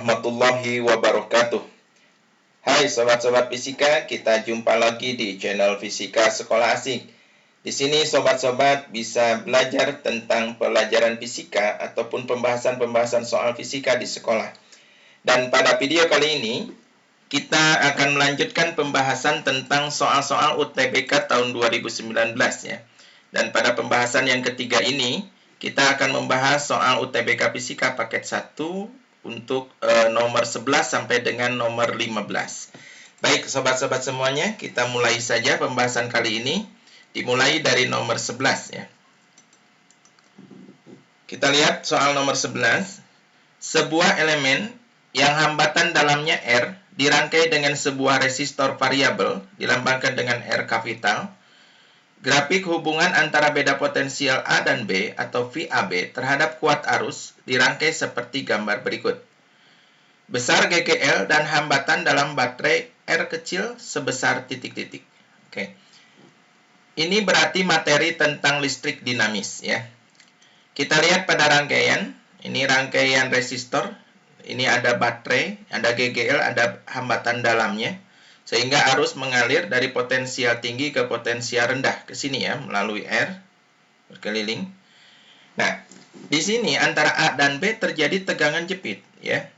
warahmatullahi wabarakatuh. Hai sobat-sobat fisika, kita jumpa lagi di channel Fisika Sekolah Asik. Di sini sobat-sobat bisa belajar tentang pelajaran fisika ataupun pembahasan-pembahasan soal fisika di sekolah. Dan pada video kali ini, kita akan melanjutkan pembahasan tentang soal-soal UTBK tahun 2019 ya. Dan pada pembahasan yang ketiga ini, kita akan membahas soal UTBK Fisika paket 1 untuk nomor 11 sampai dengan nomor 15. Baik, sobat-sobat semuanya, kita mulai saja pembahasan kali ini. Dimulai dari nomor 11 ya. Kita lihat soal nomor 11. Sebuah elemen yang hambatan dalamnya R dirangkai dengan sebuah resistor variabel dilambangkan dengan R kapital. Grafik hubungan antara beda potensial A dan B atau VAB terhadap kuat arus dirangkai seperti gambar berikut. Besar GGL dan hambatan dalam baterai R kecil sebesar titik-titik. Oke. Ini berarti materi tentang listrik dinamis ya. Kita lihat pada rangkaian, ini rangkaian resistor, ini ada baterai, ada GGL, ada hambatan dalamnya. Sehingga arus mengalir dari potensial tinggi ke potensial rendah ke sini ya, melalui R berkeliling. Nah, di sini antara A dan B terjadi tegangan jepit ya.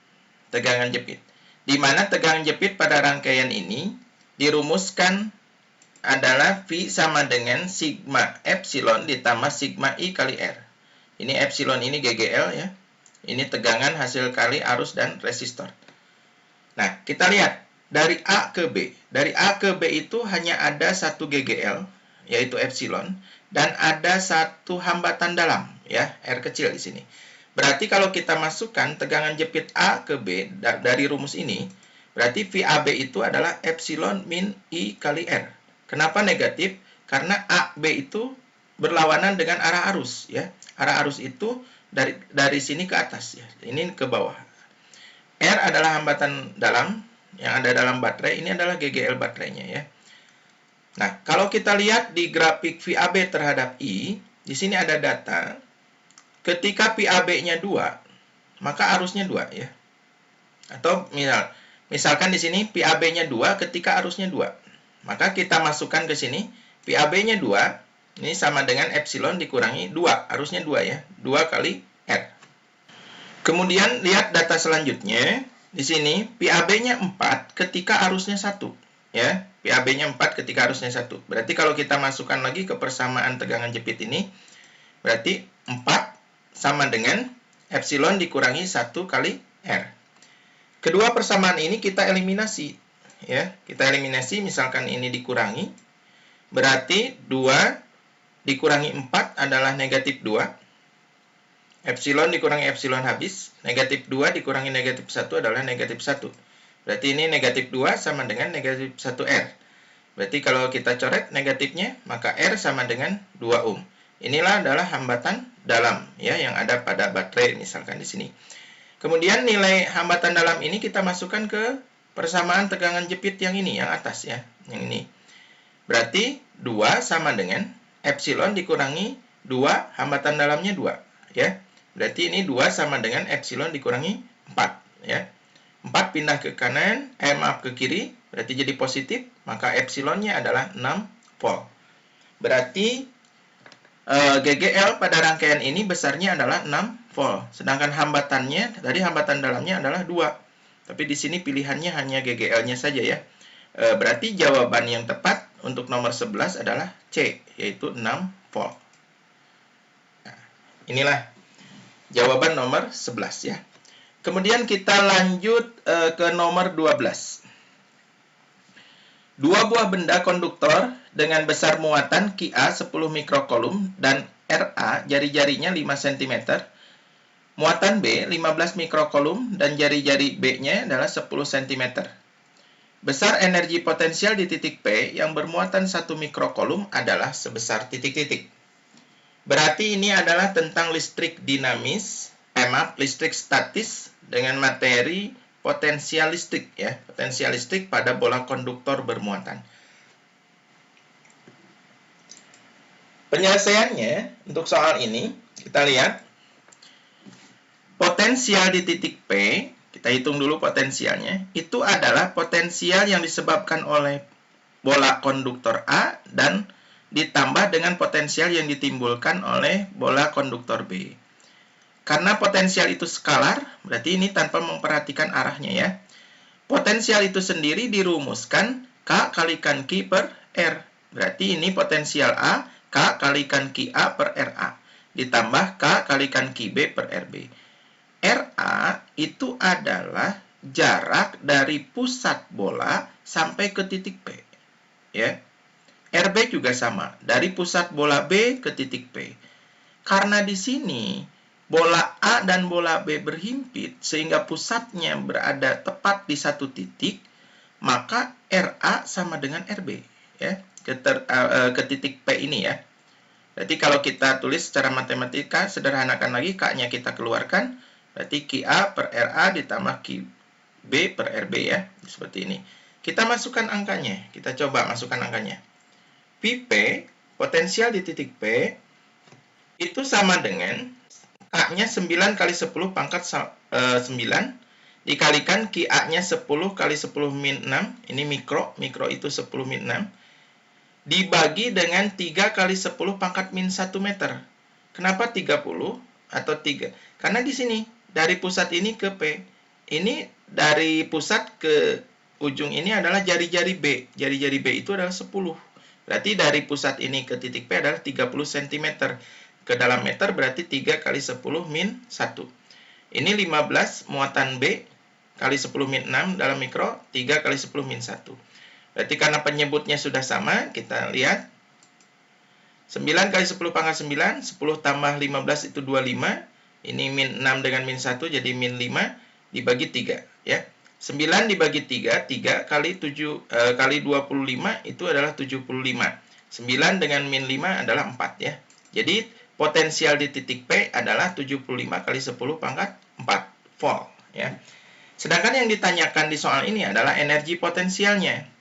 Tegangan jepit. Di mana tegangan jepit pada rangkaian ini dirumuskan adalah V sama dengan sigma epsilon ditambah sigma I kali R. Ini epsilon ini GGL ya. Ini tegangan hasil kali arus dan resistor. Nah, kita lihat dari A ke B. Dari A ke B itu hanya ada satu GGL, yaitu epsilon, dan ada satu hambatan dalam, ya, R kecil di sini. Berarti kalau kita masukkan tegangan jepit A ke B dari rumus ini, berarti VAB itu adalah epsilon min I kali R. Kenapa negatif? Karena AB itu berlawanan dengan arah arus, ya. Arah arus itu dari sini ke atas, ya. Ini ke bawah. R adalah hambatan dalam yang ada dalam baterai, ini adalah GGL baterainya ya. Nah, kalau kita lihat di grafik VAB terhadap I, di sini ada data. Ketika VAB-nya 2, maka arusnya 2 ya. Atau misalkan di sini VAB-nya 2 ketika arusnya 2. Maka kita masukkan ke sini VAB-nya 2, ini sama dengan epsilon dikurangi 2, arusnya 2 ya. 2 kali R. Kemudian lihat data selanjutnya. Di sini VAB-nya 4 ketika arusnya 1 ya. VAB-nya 4 ketika arusnya 1. Berarti kalau kita masukkan lagi ke persamaan tegangan jepit ini, berarti 4 sama dengan epsilon dikurangi 1 kali R. Kedua persamaan ini kita eliminasi ya. Kita eliminasi, misalkan ini dikurangi, berarti 2 dikurangi 4 adalah negatif 2. Epsilon dikurangi epsilon habis, negatif 2 dikurangi negatif 1 adalah negatif 1. Berarti ini negatif 2 sama dengan negatif 1R. Berarti kalau kita coret negatifnya, maka R sama dengan 2 ohm. Inilah adalah hambatan dalam ya yang ada pada baterai misalkan di sini. Kemudian nilai hambatan dalam ini kita masukkan ke persamaan tegangan jepit yang ini, yang atas ya, yang ini. Berarti 2 sama dengan epsilon dikurangi 2, hambatan dalamnya 2 ya. Berarti ini 2 sama dengan epsilon dikurangi 4 ya. 4 pindah ke kanan, ke kiri, berarti jadi positif, maka epsilonnya adalah 6 volt. Berarti GGL pada rangkaian ini besarnya adalah 6 volt. Sedangkan hambatannya, dari hambatan dalamnya adalah 2. Tapi di sini pilihannya hanya GGL-nya saja ya. Berarti jawaban yang tepat untuk nomor 11 adalah C, yaitu 6 volt. Nah, inilah jawaban nomor 11 ya. Kemudian kita lanjut ke nomor 12. Dua buah benda konduktor dengan besar muatan Ka 10 mikrokulum dan Ra jari-jarinya 5 cm. Muatan B 15 mikrokulum dan jari-jari B-nya adalah 10 cm. Besar energi potensial di titik P yang bermuatan 1 mikrokulum adalah sebesar titik-titik. Berarti ini adalah tentang listrik dinamis, listrik statis dengan materi potensial listrik ya, potensial listrik pada bola konduktor bermuatan. Penyelesaiannya untuk soal ini kita lihat potensial di titik P Kita hitung dulu potensialnya. Itu adalah potensial yang disebabkan oleh bola konduktor A dan ditambah dengan potensial yang ditimbulkan oleh bola konduktor B. Karena potensial itu skalar, berarti ini tanpa memperhatikan arahnya ya. Potensial itu sendiri dirumuskan K kalikan Q per R. Berarti ini potensial A, K kalikan QA per RA. Ditambah K kalikan QB per RB. RA itu adalah jarak dari pusat bola sampai ke titik P. Ya. RB juga sama, dari pusat bola B ke titik P. Karena di sini bola A dan bola B berhimpit sehingga pusatnya berada tepat di satu titik, maka RA sama dengan RB ya, ke titik P ini ya. Berarti kalau kita tulis secara matematika, sederhanakan lagi, K-nya kita keluarkan, berarti QA per RA ditambah QB per RB ya, seperti ini. Kita masukkan angkanya, kita coba masukkan angkanya. P, potensial di titik P, itu sama dengan K-nya 9 kali 10 pangkat 9, dikalikan QA-nya 10 kali 10 min 6, ini mikro itu 10 min 6, dibagi dengan 3 kali 10 pangkat min 1 meter. Kenapa 30 atau 3? Karena di sini, dari pusat ini ke P, ini dari pusat ke ujung ini adalah jari-jari B. Jari-jari B itu adalah 10. Berarti dari pusat ini ke titik P adalah 30 cm. Ke dalam meter berarti 3 kali 10 min 1. Ini 15 muatan B kali 10 min 6 dalam mikro, 3 kali 10 min 1. Berarti karena penyebutnya sudah sama, kita lihat. 9 kali 10 pangkat 9, 10 tambah 15 itu 25. Ini min 6 dengan min 1, jadi min 5 dibagi 3. Ya. 9 dibagi 3, 3 kali 7 kali 25 itu adalah 75. 9 dengan min 5 adalah 4 ya. Jadi potensial di titik P adalah 75 kali 10 pangkat 4 volt ya. Sedangkan yang ditanyakan di soal ini adalah energi potensialnya.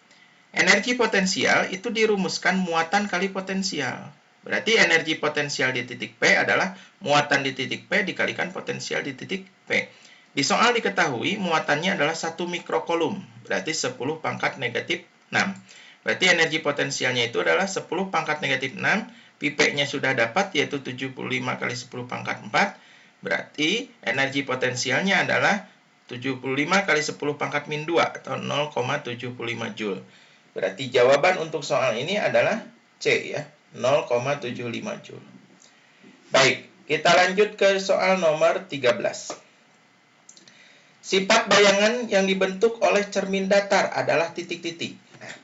Energi potensial itu dirumuskan muatan kali potensial. Berarti energi potensial di titik P adalah muatan di titik P dikalikan potensial di titik P. Di soal diketahui muatannya adalah 1 mikrokolum, berarti 10 pangkat negatif 6. Berarti energi potensialnya itu adalah 10 pangkat negatif 6, P-nya sudah dapat yaitu 75 kali 10 pangkat 4. Berarti energi potensialnya adalah 75 kali 10 pangkat min 2 atau 0,75 Joule. Berarti jawaban untuk soal ini adalah C ya, 0,75 Joule. Baik, kita lanjut ke soal nomor 13. Sifat bayangan yang dibentuk oleh cermin datar adalah titik-titik. Nah,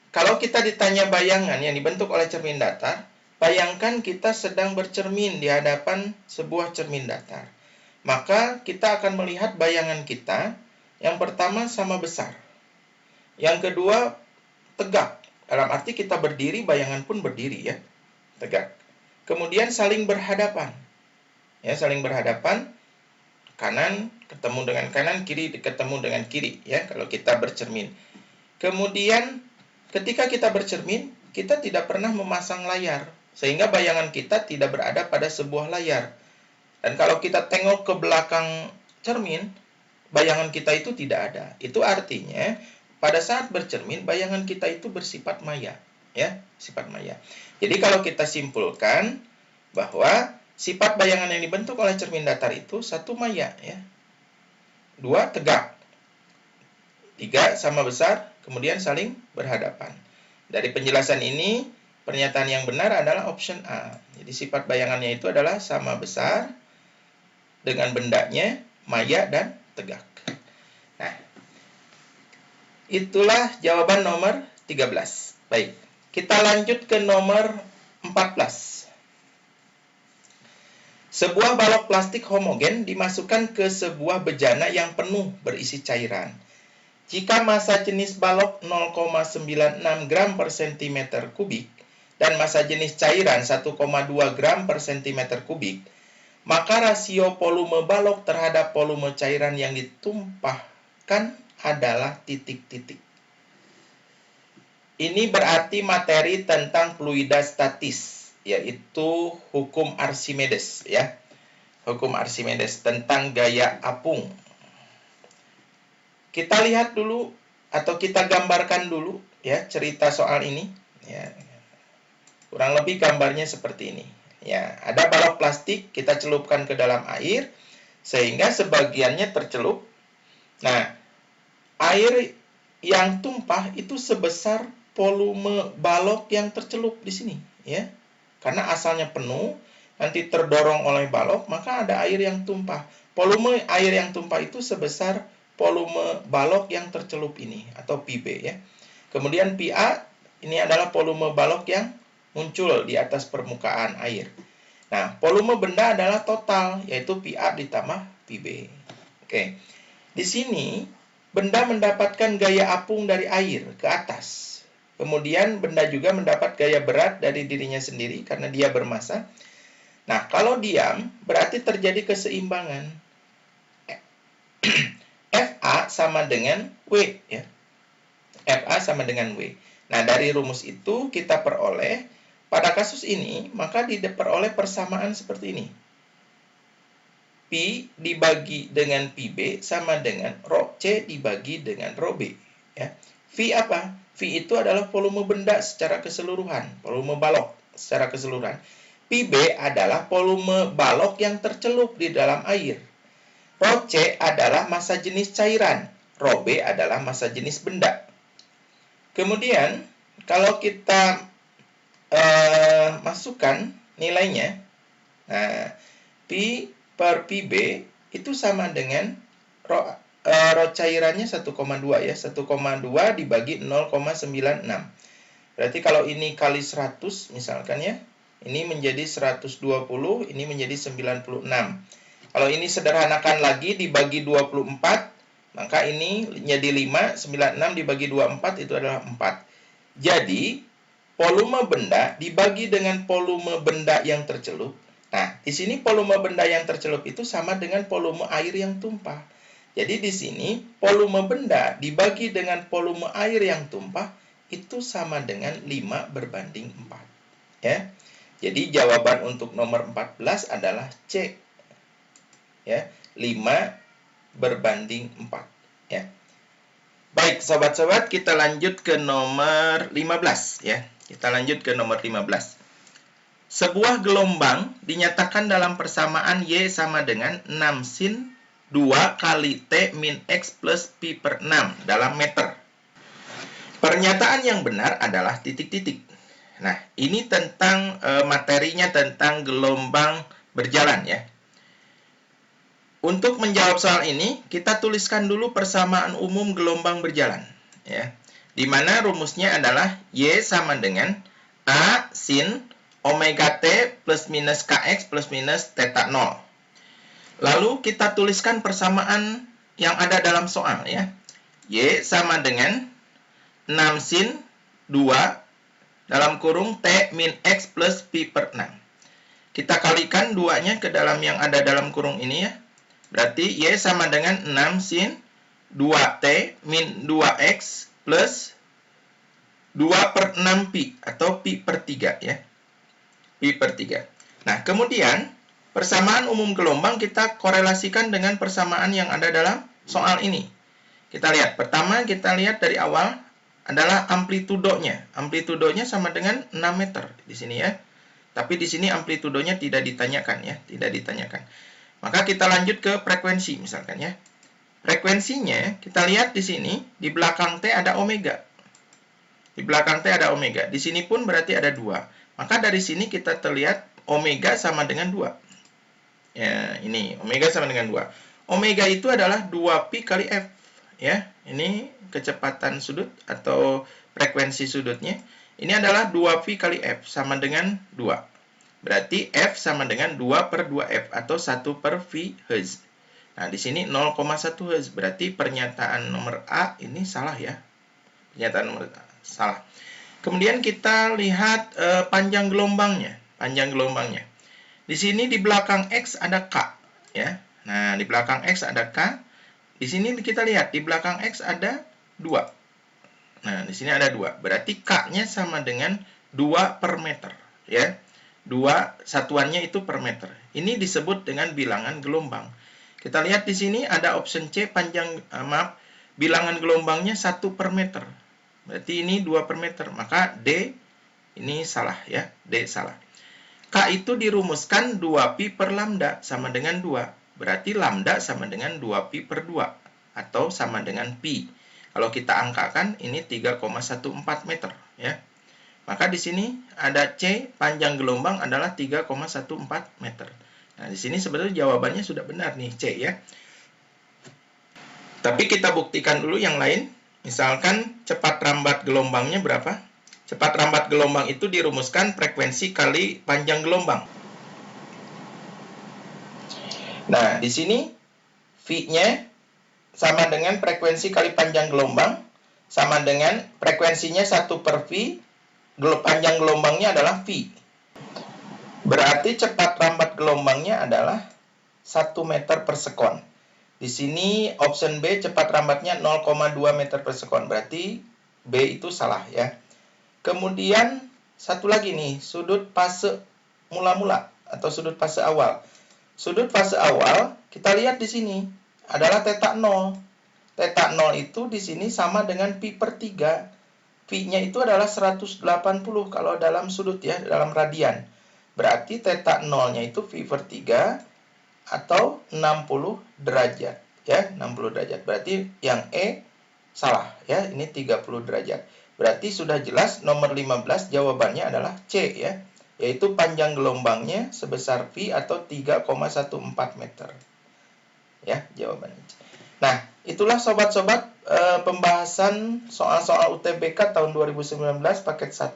kalau kita ditanya bayangan yang dibentuk oleh cermin datar, bayangkan kita sedang bercermin di hadapan sebuah cermin datar. Maka kita akan melihat bayangan kita, yang pertama sama besar. Yang kedua, tegak. Dalam arti kita berdiri, bayangan pun berdiri ya. Tegak. Kemudian saling berhadapan. Ya, saling berhadapan. Kanan ketemu dengan kanan, kiri ketemu dengan kiri ya kalau kita bercermin. Kemudian ketika kita bercermin, kita tidak pernah memasang layar sehingga bayangan kita tidak berada pada sebuah layar. Dan kalau kita tengok ke belakang cermin, bayangan kita itu tidak ada. Itu artinya pada saat bercermin bayangan kita itu bersifat maya ya, sifat maya. Jadi kalau kita simpulkan bahwa sifat bayangan yang dibentuk oleh cermin datar itu 1 maya ya. 2 tegak. 3 sama besar, kemudian saling berhadapan. Dari penjelasan ini, pernyataan yang benar adalah option A. Jadi sifat bayangannya itu adalah sama besar dengan bendanya, maya dan tegak. Nah, itulah jawaban nomor 13. Baik, kita lanjut ke nomor 14. Sebuah balok plastik homogen dimasukkan ke sebuah bejana yang penuh berisi cairan. Jika massa jenis balok 0,96 gram per cm kubik dan massa jenis cairan 1,2 gram per cm kubik, maka rasio volume balok terhadap volume cairan yang ditumpahkan adalah titik-titik. Ini berarti materi tentang fluidastatis, yaitu hukum Archimedes ya. Hukum Archimedes tentang gaya apung. kita lihat dulu atau kita gambarkan dulu ya cerita soal ini. Ya, kurang lebih gambarnya seperti ini. Ya, ada balok plastik kita celupkan ke dalam air sehingga sebagiannya tercelup. Nah, air yang tumpah itu sebesar volume balok yang tercelup di sini, ya. Karena asalnya penuh, nanti terdorong oleh balok, maka ada air yang tumpah. Volume air yang tumpah itu sebesar volume balok yang tercelup ini, atau PB, ya. Kemudian PA, ini adalah volume balok yang muncul di atas permukaan air. Nah, volume benda adalah total, yaitu PA ditambah PB. Oke, di sini benda mendapatkan gaya apung dari air ke atas. Kemudian benda juga mendapat gaya berat dari dirinya sendiri karena dia bermassa. Nah, kalau diam berarti terjadi keseimbangan. FA sama dengan W, ya. FA sama dengan W. Nah, dari rumus itu kita peroleh, pada kasus ini, maka diperoleh persamaan seperti ini. P dibagi dengan PB sama dengan Rho C dibagi dengan Rho B. Ya. V apa? V itu adalah volume benda secara keseluruhan, volume balok secara keseluruhan. PB adalah volume balok yang tercelup di dalam air. Rho C adalah massa jenis cairan, Rho B adalah massa jenis benda. Kemudian, kalau kita masukkan nilainya, nah, P per PB itu sama dengan Rho cairannya 1,2 ya, 1,2 dibagi 0,96. Berarti kalau ini kali 100 misalkan ya, ini menjadi 120, ini menjadi 96. Kalau ini sederhanakan lagi dibagi 24, maka ini jadi 5, 96 dibagi 24 itu adalah 4. Jadi, volume benda dibagi dengan volume benda yang tercelup. Nah, di sini volume benda yang tercelup itu sama dengan volume air yang tumpah. Jadi di sini volume benda dibagi dengan volume air yang tumpah itu sama dengan 5/4. Ya. Jadi jawaban untuk nomor 14 adalah C. Ya, 5/4. Ya. Baik, sobat-sobat, kita lanjut ke nomor 15 ya. Kita lanjut ke nomor 15. Sebuah gelombang dinyatakan dalam persamaan Y sama dengan 6 sin 2 kali T min X plus Pi per 6 dalam meter. Pernyataan yang benar adalah titik-titik. Nah, ini tentang materinya tentang gelombang berjalan ya. Untuk menjawab soal ini, kita tuliskan dulu persamaan umum gelombang berjalan. Ya. Di mana rumusnya adalah Y sama dengan A sin omega T plus minus Kx plus minus theta 0. Lalu kita tuliskan persamaan yang ada dalam soal ya. Y sama dengan 6 sin 2 dalam kurung T min X plus Pi per 6. Kita kalikan 2-nya ke dalam yang ada dalam kurung ini ya. Berarti Y sama dengan 6 sin 2T min 2X plus 2 per 6 Pi atau Pi per 3 ya. Pi per 3. Nah, kemudian persamaan umum gelombang kita korelasikan dengan persamaan yang ada dalam soal ini. Kita lihat, pertama kita lihat dari awal adalah amplitudonya. Amplitudonya sama dengan 6 meter di sini ya. Tapi di sini amplitudonya tidak ditanyakan ya, tidak ditanyakan. Maka kita lanjut ke frekuensi misalkan ya. Frekuensinya kita lihat di sini, di belakang T ada omega. Di belakang T ada omega. Di sini pun berarti ada 2. Maka dari sini kita terlihat omega sama dengan 2. Ya, ini omega sama dengan 2. Omega itu adalah 2pi kali F. Ya, ini kecepatan sudut atau frekuensi sudutnya. Ini adalah 2pi kali F sama dengan 2. Berarti F sama dengan 2 per 2F atau 1 per V Hz. Nah, di sini 0,1 Hz. Berarti pernyataan nomor A ini salah ya. Pernyataan nomor A salah. Kemudian kita lihat panjang gelombangnya. Panjang gelombangnya. Di sini di belakang X ada K. Ya. Nah, di belakang X ada K. Di sini kita lihat di belakang X ada 2. Nah, di sini ada 2. Berarti K-nya sama dengan 2 per meter. Ya. 2 satuannya itu per meter. Ini disebut dengan bilangan gelombang. Kita lihat di sini ada option C bilangan gelombangnya 1 per meter. Berarti ini 2 per meter. Maka D ini salah ya. D salah. K itu dirumuskan 2pi per lambda sama dengan 2. Berarti lambda sama dengan 2pi per 2. Atau sama dengan pi. Kalau kita angkakan ini 3,14 meter ya. Maka di sini ada C, panjang gelombang adalah 3,14 meter. Nah, di sini sebetulnya jawabannya sudah benar nih, C ya. Tapi kita buktikan dulu yang lain. Misalkan cepat rambat gelombangnya berapa? Cepat rambat gelombang itu dirumuskan frekuensi kali panjang gelombang. Nah, di sini V-nya sama dengan frekuensi kali panjang gelombang, sama dengan frekuensinya 1 per V, panjang gelombangnya adalah V. Berarti cepat rambat gelombangnya adalah 1 meter per sekon. Di sini option B cepat rambatnya 0,2 meter per sekon. Berarti B itu salah ya. Kemudian satu lagi nih, sudut fase mula-mula atau sudut fase awal. Sudut fase awal kita lihat di sini adalah theta 0. Theta 0 itu di sini sama dengan pi per 3. Pi-nya itu adalah 180 kalau dalam sudut ya, dalam radian. Berarti theta 0-nya itu pi per 3 atau 60 derajat ya, 60 derajat. Berarti yang E salah ya, ini 30 derajat. Berarti sudah jelas nomor 15 jawabannya adalah C ya, yaitu panjang gelombangnya sebesar pi atau 3,14 meter. Ya, jawabannya C. Nah, itulah sobat-sobat pembahasan soal-soal UTBK tahun 2019 paket 1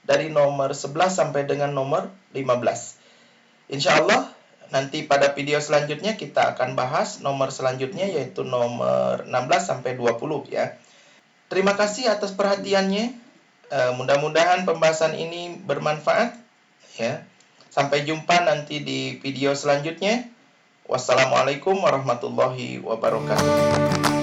dari nomor 11 sampai dengan nomor 15. Insya Allah nanti pada video selanjutnya kita akan bahas nomor selanjutnya yaitu nomor 16 sampai 20 ya. Terima kasih atas perhatiannya. Mudah-mudahan pembahasan ini bermanfaat ya. Sampai jumpa nanti di video selanjutnya. Wassalamualaikum warahmatullahi wabarakatuh.